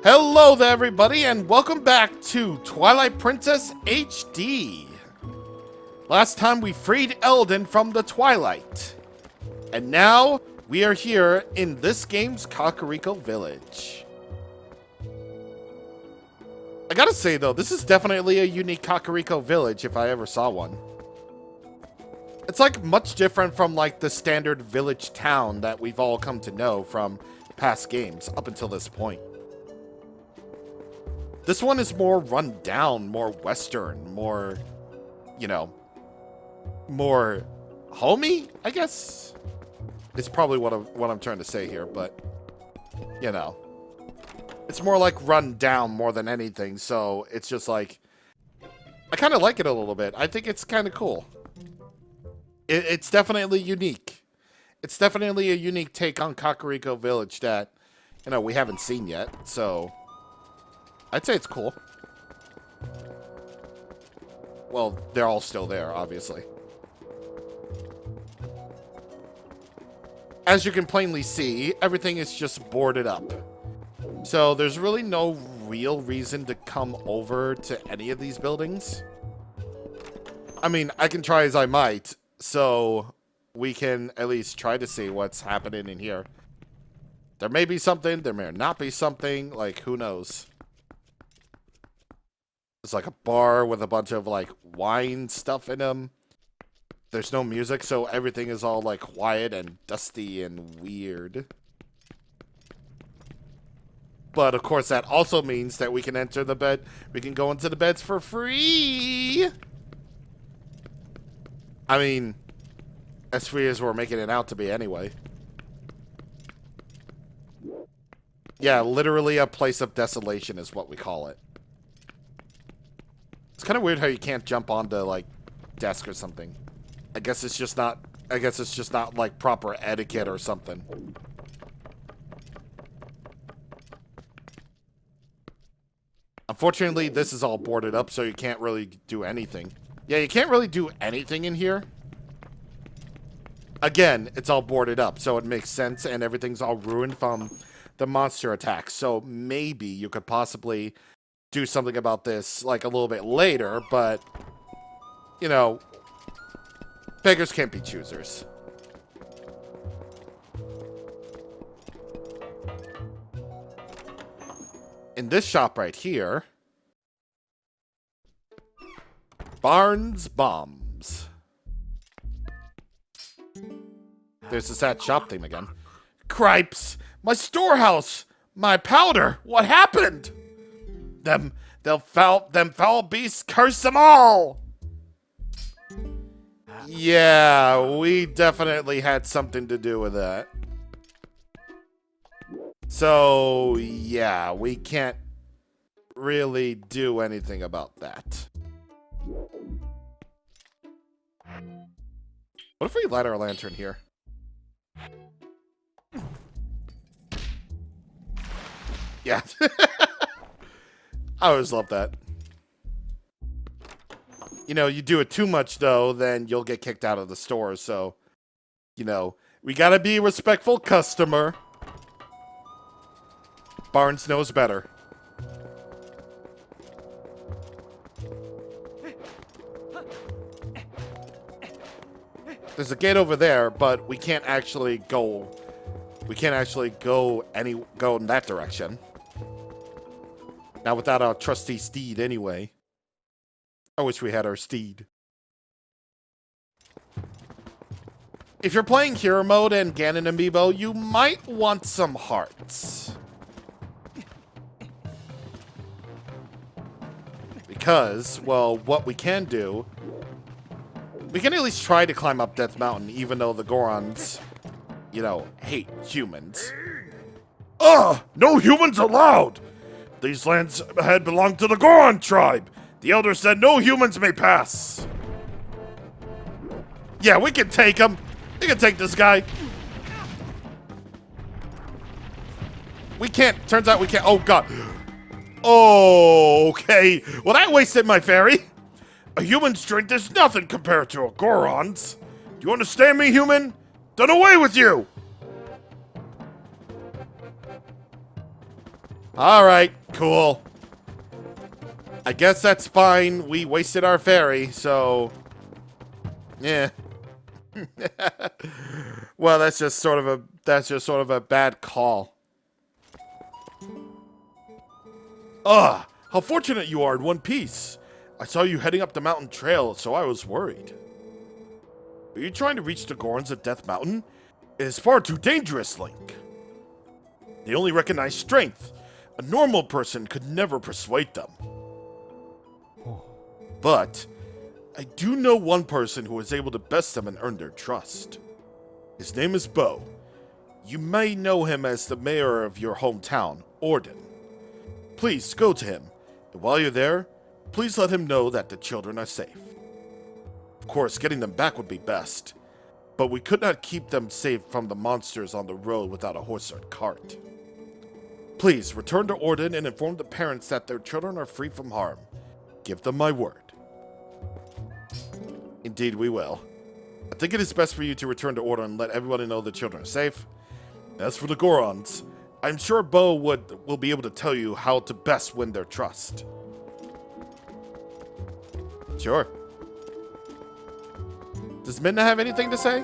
Hello there, everybody, and welcome back to Twilight Princess HD. Last time we freed Eldon from the Twilight, and now we are here in this game's Kakariko Village. I gotta say though, this is definitely a unique Kakariko Village if I ever saw one. It's like much different from like the standard village town that we've all come to know from past games up until this point. This one is more run down, more Western, more, you know, more homey, I guess. It's probably what I'm trying to say here, but, you know. It's more like run down more than anything, so it's just like, I kind of like it a little bit. I think it's kind of cool. It's definitely unique. It's definitely a unique take on Kakariko Village that, you know, we haven't seen yet, so I'd say it's cool. Well, they're all still there, obviously. As you can plainly see, everything is just boarded up. So there's really no real reason to come over to any of these buildings. I mean, I can try as I might, so we can at least try to see what's happening in here. There may be something, there may not be something, like, who knows? It's like a bar with a bunch of, like, wine stuff in them. There's no music, so everything is all, like, quiet and dusty and weird. But, of course, that also means that we can enter the bed. We can go into the beds for free! I mean, as free as we're making it out to be anyway. Yeah, literally a place of desolation is what we call it. It's kind of weird how you can't jump onto, like, desk or something. I guess it's just not, like, proper etiquette or something. Unfortunately, this is all boarded up, so you can't really do anything. Yeah, you can't really do anything in here. Again, it's all boarded up, so it makes sense, and everything's all ruined from the monster attacks. So maybe you could possibly do something about this, like, a little bit later, but, you know, beggars can't be choosers. In this shop right here, Barnes Bombs. There's the sad shop theme again. Cripes! My storehouse! My powder! What happened? Them foul beasts, curse them all! Yeah, we definitely had something to do with that. So, yeah, we can't really do anything about that. What if we light our lantern here? Yeah. I always love that. You know, you do it too much, though, then you'll get kicked out of the store, so, you know, we gotta be a respectful customer. Barnes knows better. There's a gate over there, but we can't actually go. We can't actually go in that direction. Not without our trusty steed, anyway. I wish we had our steed. If you're playing Hero Mode and Ganon amiibo, you might want some hearts. Because, well, what we can do, we can at least try to climb up Death Mountain, even though the Gorons, you know, hate humans. Ugh! No humans allowed! These lands had belonged to the Goron tribe. The elder said no humans may pass. Yeah, we can take him. We can take this guy. We can't. Turns out we can't. Oh, God. Oh, okay. Well, that wasted my fairy. A human's strength is nothing compared to a Goron's. Do you understand me, human? Done away with you! Alright, cool. I guess that's fine. We wasted our ferry, so... yeah. Well, that's just sort of a bad call. Ugh, how fortunate you are in one piece. I saw you heading up the mountain trail, so I was worried. Are you trying to reach the Gorons at Death Mountain? It is far too dangerous, Link. They only recognize strength. A normal person could never persuade them. But I do know one person who was able to best them and earn their trust. His name is Bo. You may know him as the mayor of your hometown, Orden. Please go to him, and while you're there, please let him know that the children are safe. Of course, getting them back would be best, but we could not keep them safe from the monsters on the road without a horse or cart. Please return to Orden and inform the parents that their children are free from harm. Give them my word. Indeed we will. I think it is best for you to return to Orden and let everybody know the children are safe. As for the Gorons, I'm sure Bo will be able to tell you how to best win their trust. Sure. Does Midna have anything to say?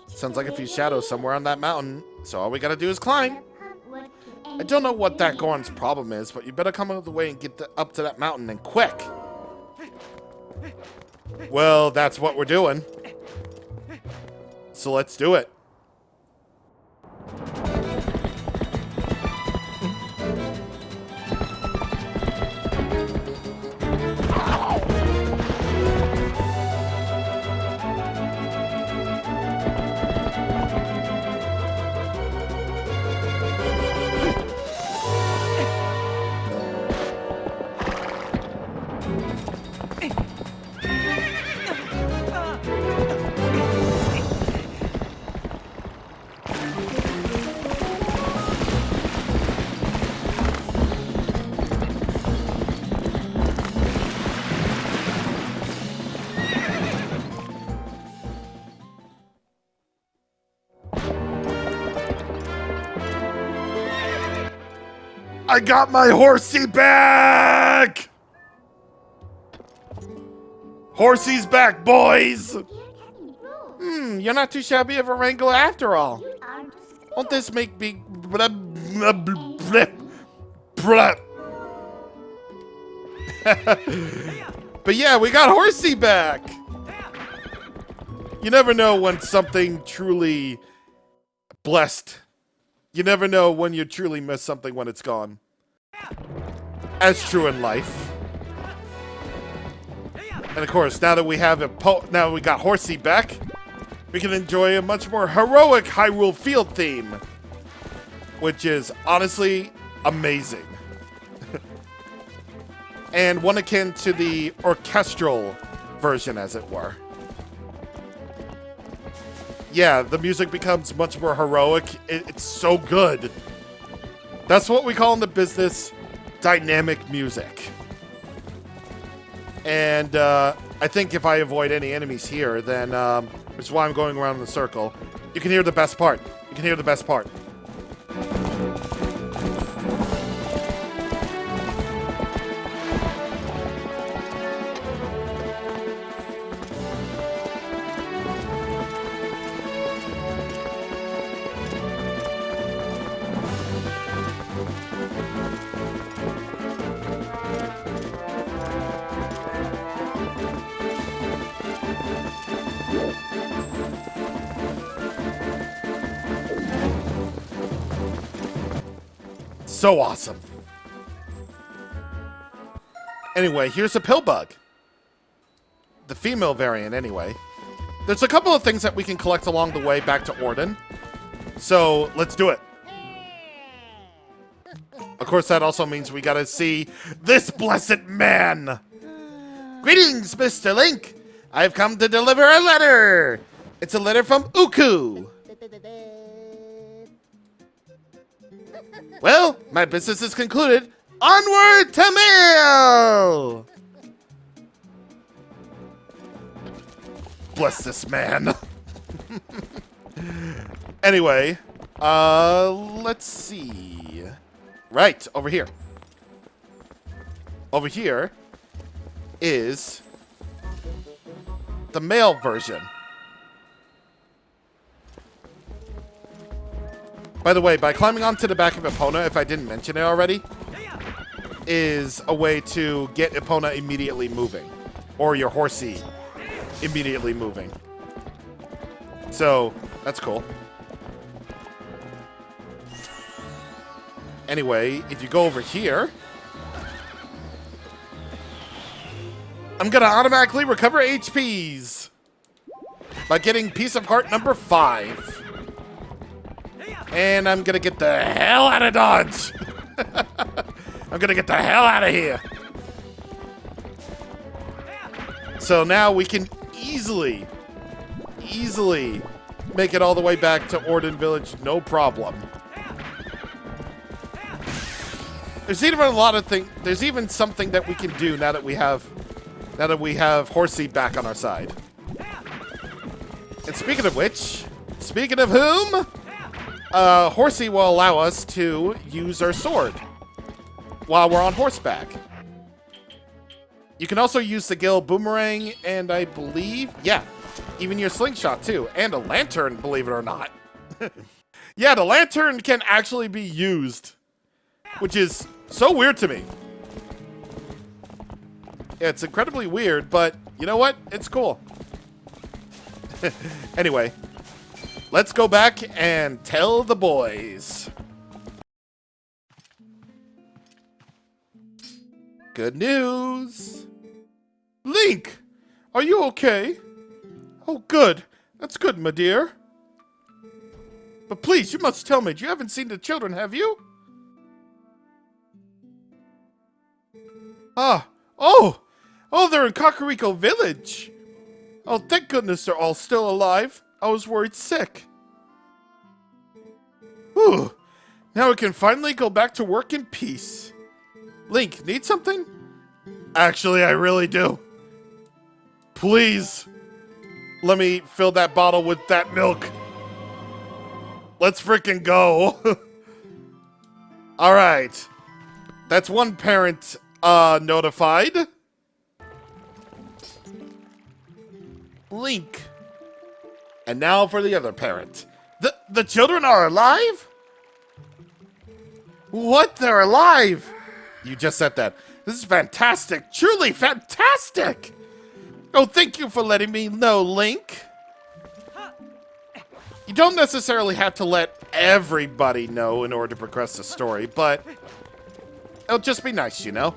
Sounds like a few shadows somewhere on that mountain, so all we gotta do is climb. I don't know what that Goron's problem is, but you better come out of the way and get up to that mountain, and quick! Well, that's what we're doing. So let's do it. I got my horsey back! Horsey's back, boys! You're not too shabby of a wrangler after all. Won't this make me... But yeah, we got Horsey back! You never know when something truly blessed. You never know when you truly miss something when it's gone. As true in life. And of course, now that we have now we got Horsey back, we can enjoy a much more heroic Hyrule Field theme, which is honestly amazing. And one akin to the orchestral version, as it were. Yeah, the music becomes much more heroic. It's so good. That's what we call in the business dynamic music. And I think if I avoid any enemies here, then which is why I'm going around in the circle. You can hear the best part. You can hear the best part. So awesome. Anyway, here's a pill bug. The female variant, anyway. There's a couple of things that we can collect along the way back to Orden. So, let's do it. Of course, that also means we gotta see this blessed man. Greetings, Mr. Link. I've come to deliver a letter. It's a letter from Uku. Well, my business is concluded. Onward to mail! Bless this man. Anyway, let's see. Right, over here. Over here is the male version. By the way, by climbing onto the back of Epona, if I didn't mention it already, is a way to get Epona immediately moving. Or your horsey immediately moving. So, that's cool. Anyway, if you go over here, I'm gonna automatically recover HPs by getting piece of heart number 5. And I'm gonna get the hell out of Dodge. I'm gonna get the hell out of here. So now we can easily make it all the way back to Orden Village, no problem. There's even a lot of things. There's even something that we can do now that we have Horsey back on our side. And speaking of which, speaking of whom, Horsey will allow us to use our sword while we're on horseback. You can also use the Gil Boomerang, and I believe, yeah, even your slingshot too, and a lantern, believe it or not. Yeah, the lantern can actually be used, which is so weird to me. Yeah, it's incredibly weird, but you know what? It's cool. Anyway, let's go back and tell the boys. Good news. Link, are you okay? Oh, good. That's good, my dear. But please, you must tell me, you haven't seen the children, have you? Ah, oh, they're in Kakariko Village. Oh, thank goodness they're all still alive. I was worried sick. Whew, now we can finally go back to work in peace. Link, need something? Actually, I really do. Please, let me fill that bottle with that milk. Let's freaking go. All right. That's one parent notified. Link. And now for the other parent. The children are alive? What? They're alive? You just said that. This is fantastic. Truly fantastic. Oh, thank you for letting me know, Link. You don't necessarily have to let everybody know in order to progress the story, but it'll just be nice, you know?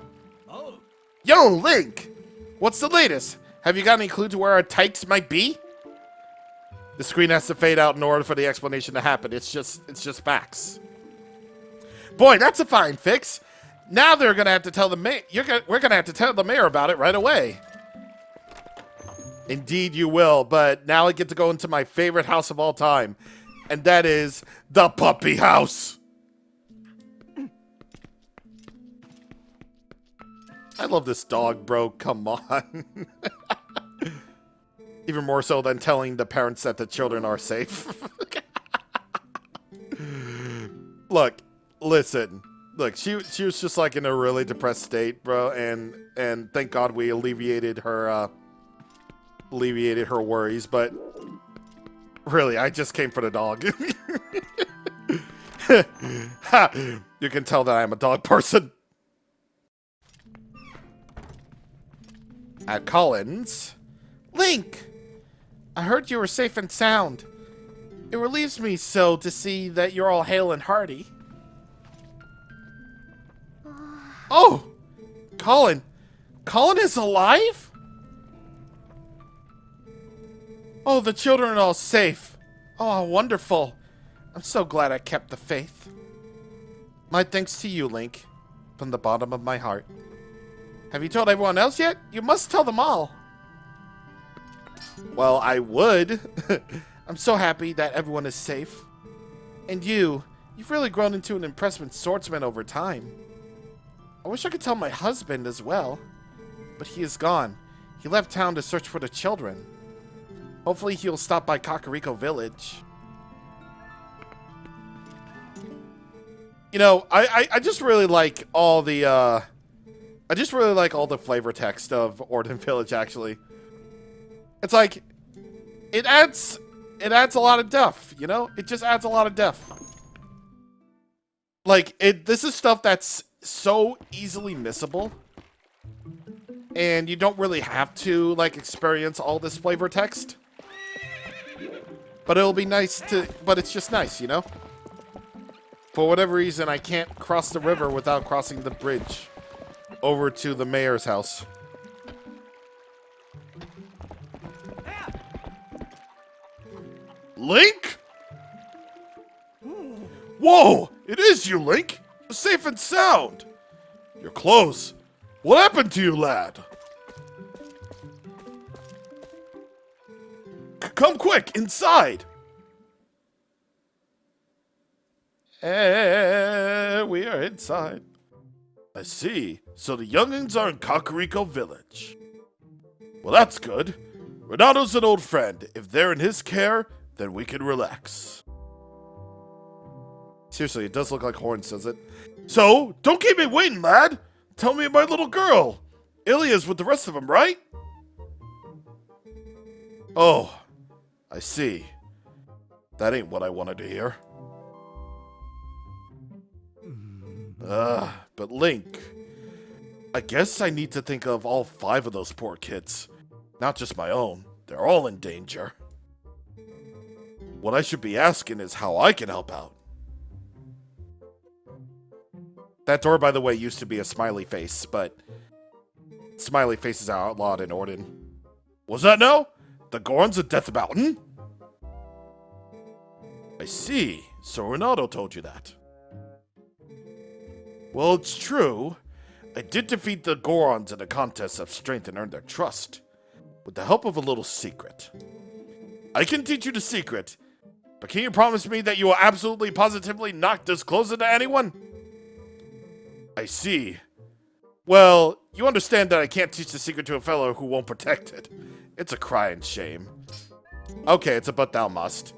Yo, Link! What's the latest? Have you got any clue to where our tykes might be? The screen has to fade out in order for the explanation to happen. It's just facts. Boy, that's a fine fix. Now they're gonna have to tell the mayor. We're gonna have to tell the mayor about it right away. Indeed you will, but now I get to go into my favorite house of all time, and that is the puppy house. I love this dog, bro. Come on. Even more so than telling the parents that the children are safe. Look, listen. Look, she was just like in a really depressed state, bro, and thank God we alleviated her worries, but really, I just came for the dog. You can tell that I am a dog person. At Collins, Link, I heard you were safe and sound. It relieves me so to see that you're all hale and hearty. Oh, Colin is alive? Oh, the children are all safe. Oh, wonderful. I'm so glad I kept the faith. My thanks to you, Link, from the bottom of my heart. Have you told everyone else yet? You must tell them all. Well, I would. I'm so happy that everyone is safe. And you've really grown into an impressive swordsman over time. I wish I could tell my husband as well, but he is gone. He left town to search for the children. Hopefully he'll stop by Kakariko Village. You know, I just really like all the I just really like all the flavor text of Orden Village. Actually, it's like it adds a lot of depth. You know, it just adds a lot of depth. Like this is stuff that's so easily missable, and you don't really have to like experience all this flavor text. But it'll be nice to. But it's just nice, you know. For whatever reason, I can't cross the river without crossing the bridge over to the mayor's house. Link? Whoa! It is you, Link! Safe and sound! You're close. What happened to you, lad? Come quick, inside! We are inside. I see. So the youngins are in Kakariko Village. Well, that's good. Renato's an old friend. If they're in his care, then we can relax. Seriously, it does look like Horns, does it? So, don't keep me waiting, lad. Tell me about my little girl. Ilya's with the rest of them, right? Oh, I see. That ain't what I wanted to hear. But Link, I guess I need to think of all 5 of those poor kids. Not just my own. They're all in danger. What I should be asking is how I can help out. That door, by the way, used to be a smiley face, but smiley faces are outlawed in Orden. Was that no? The Gorons of Death Mountain? I see. So Renato told you that. Well, it's true. I did defeat the Gorons in a contest of strength and earn their trust. With the help of a little secret. I can teach you the secret, but can you promise me that you will absolutely positively not disclose it to anyone? I see. Well, you understand that I can't teach the secret to a fellow who won't protect it. It's a crying shame. Okay, it's a but thou must.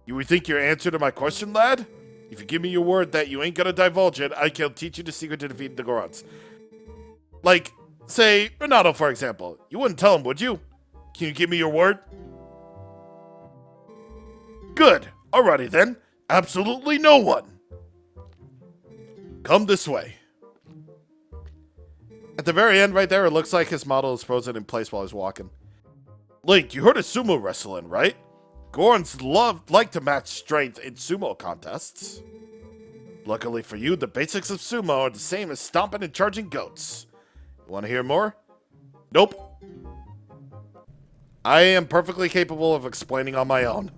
You rethink your answer to my question, lad? If you give me your word that you ain't gonna divulge it, I can teach you the secret to defeat the Gorons. Like, say, Renato, for example. You wouldn't tell him, would you? Can you give me your word? Good. Alrighty then. Absolutely no one. Come this way. At the very end right there, it looks like his model is frozen in place while he's walking. Link, you heard of sumo wrestling, right? Gorons like to match strength in sumo contests. Luckily for you, the basics of sumo are the same as stomping and charging goats. You want to hear more? Nope. I am perfectly capable of explaining on my own.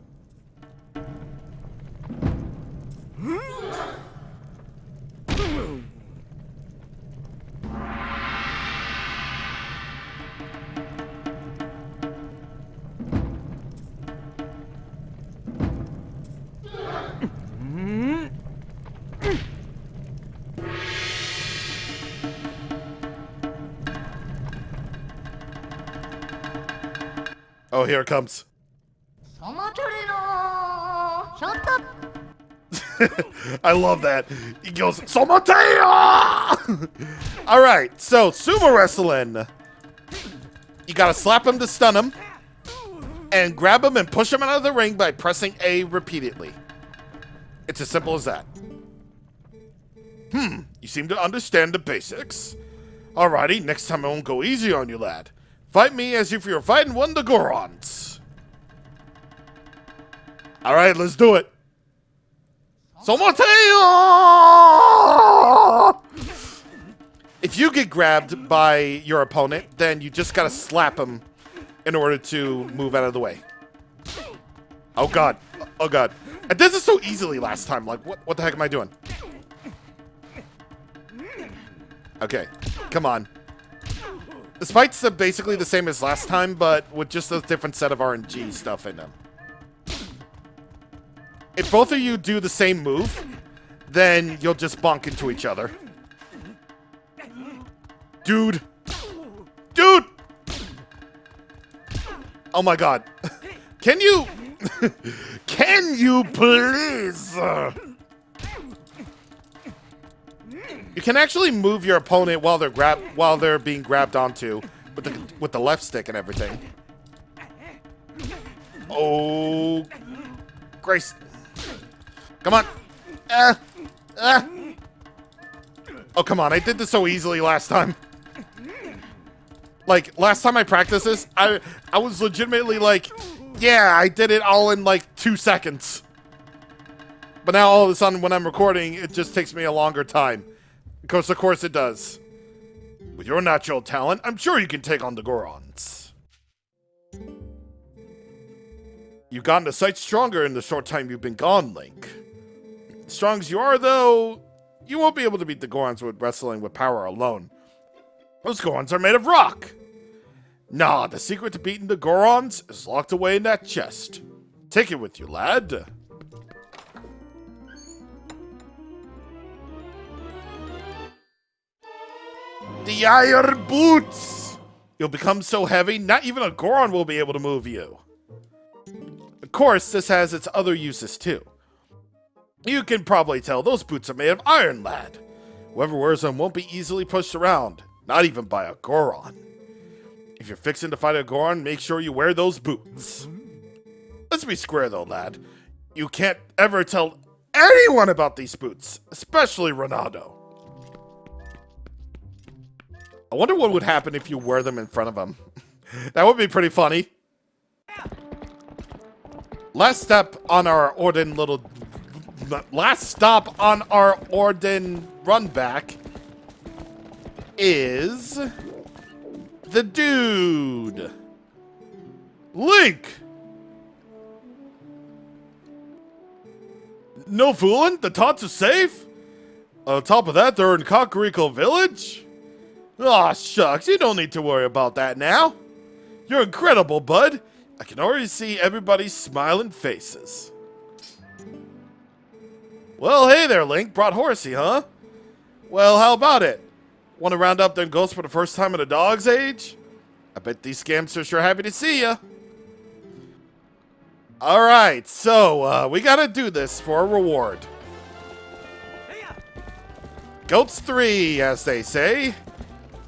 Oh, here it comes. Shut up. I love that. He goes, Somateo! Alright, so sumo wrestling. You gotta slap him to stun him, and grab him and push him out of the ring by pressing A repeatedly. It's as simple as that. You seem to understand the basics. Alrighty, next time I won't go easy on you, lad. Fight me as if you're fighting one of the Gorons. Alright, let's do it. Somateo! If you get grabbed by your opponent, then you just gotta slap him in order to move out of the way. Oh god. Oh god. I did this so easily last time. Like, what the heck am I doing? Okay. Come on. This fight's basically the same as last time, but with just a different set of RNG stuff in them. If both of you do the same move, then you'll just bonk into each other. Dude! Dude! Oh my god. Can you... Can you please... You can actually move your opponent while they're being grabbed onto with the left stick and everything. Oh, Grace. Come on. Oh, come on. I did this so easily last time. Like, last time I practiced this, I was legitimately like, yeah, I did it all in like 2 seconds. But now all of a sudden when I'm recording, it just takes me a longer time. Because of course it does. With your natural talent, I'm sure you can take on the Gorons. You've gotten a sight stronger in the short time you've been gone, Link. Strong as you are, though, you won't be able to beat the Gorons with wrestling with power alone. Those Gorons are made of rock! Nah, the secret to beating the Gorons is locked away in that chest. Take it with you, lad. The iron boots! You'll become so heavy, not even a Goron will be able to move you. Of course, this has its other uses too. You can probably tell those boots are made of iron, lad. Whoever wears them won't be easily pushed around, not even by a Goron. If you're fixing to fight a Goron, make sure you wear those boots. Let's be square though, lad. You can't ever tell anyone about these boots, especially Ronaldo. I wonder what would happen if you wear them in front of him. That would be pretty funny. Last stop on our Orden run back is the dude, Link. No fooling, the taunts are safe. On top of that, they're in Kakariko Village. Aw, shucks, you don't need to worry about that now. You're incredible, bud. I can already see everybody's smiling faces. Well, hey there, Link. Brought Horsey, huh? Well, how about it? Want to round up them ghosts for the first time in a dog's age? I bet these scamps are sure happy to see ya. Alright, so, we gotta do this for a reward. Goats 3, as they say.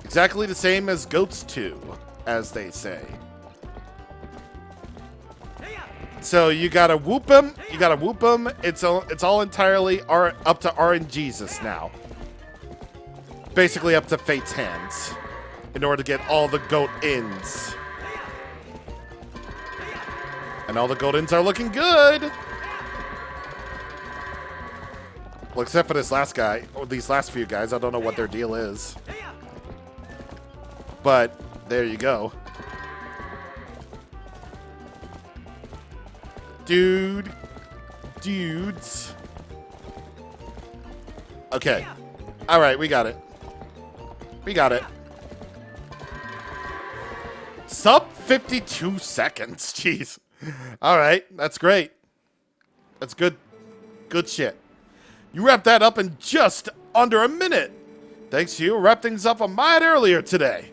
Exactly the same as Goats 2, as they say. So you gotta whoop him. You gotta whoop him. It's all entirely up to RNGesus now. Basically up to Fate's hands in order to get all the goat ins. And all the goat ins are looking good. Well, except for this last guy, or these last few guys. I don't know what their deal is. But there you go. Dudes. Okay. Alright, we got it. We got it. Sub 52 seconds. Jeez. Alright, that's great. That's good. Good shit. You wrapped that up in just under a minute. Thanks to you, wrapped things up a mite earlier today.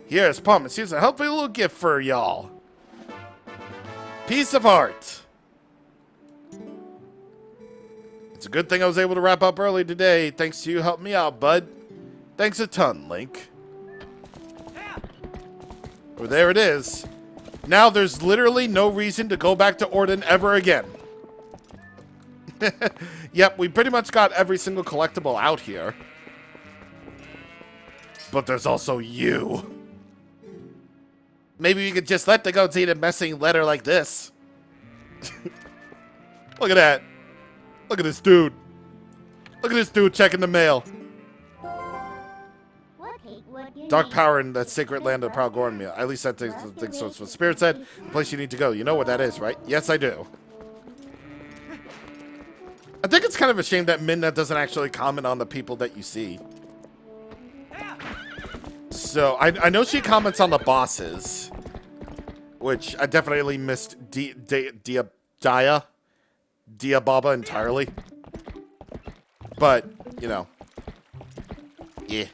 Here's Pumpkin. Here's a helpful little gift for y'all. Piece of art. It's a good thing I was able to wrap up early today. Thanks to you helping me out, bud. Thanks a ton, Link. Oh, there it is. Now there's literally no reason to go back to Orden ever again. Yep, we pretty much got every single collectible out here. But there's also you. Maybe we could just let the goats eat a messing letter like this. Look at that. Look at this dude. Look at this dude checking the mail. Dark power in that sacred land of the Proud Goron meal. At least I think so. It's what Spirit said. The place you need to go. You know what that is, right? Yes, I do. I think it's kind of a shame that Midna doesn't actually comment on the people that you see. So, I know she comments on the bosses. Which I definitely missed Diababa entirely. But, you know. Yeah.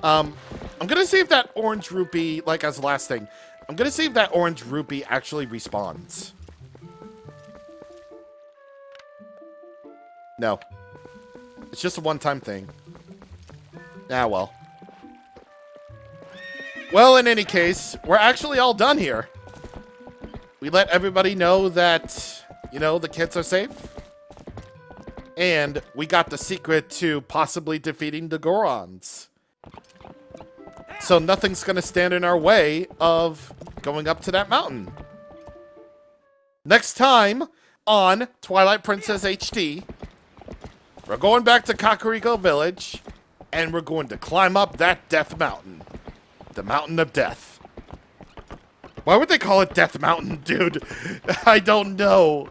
I'm gonna see if that orange rupee, like as the last thing, I'm gonna see if that orange rupee actually respawns. No. It's just a one-time thing. Ah, well. Well, in any case, we're actually all done here. We let everybody know that, you know, the kids are safe. And we got the secret to possibly defeating the Gorons. So nothing's going to stand in our way of going up to that mountain. Next time on Twilight Princess HD, we're going back to Kakariko Village, and we're going to climb up that Death Mountain. The Mountain of Death. Why would they call it Death Mountain, dude? I don't know.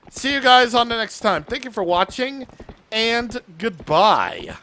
See you guys on the next time. Thank you for watching, and goodbye.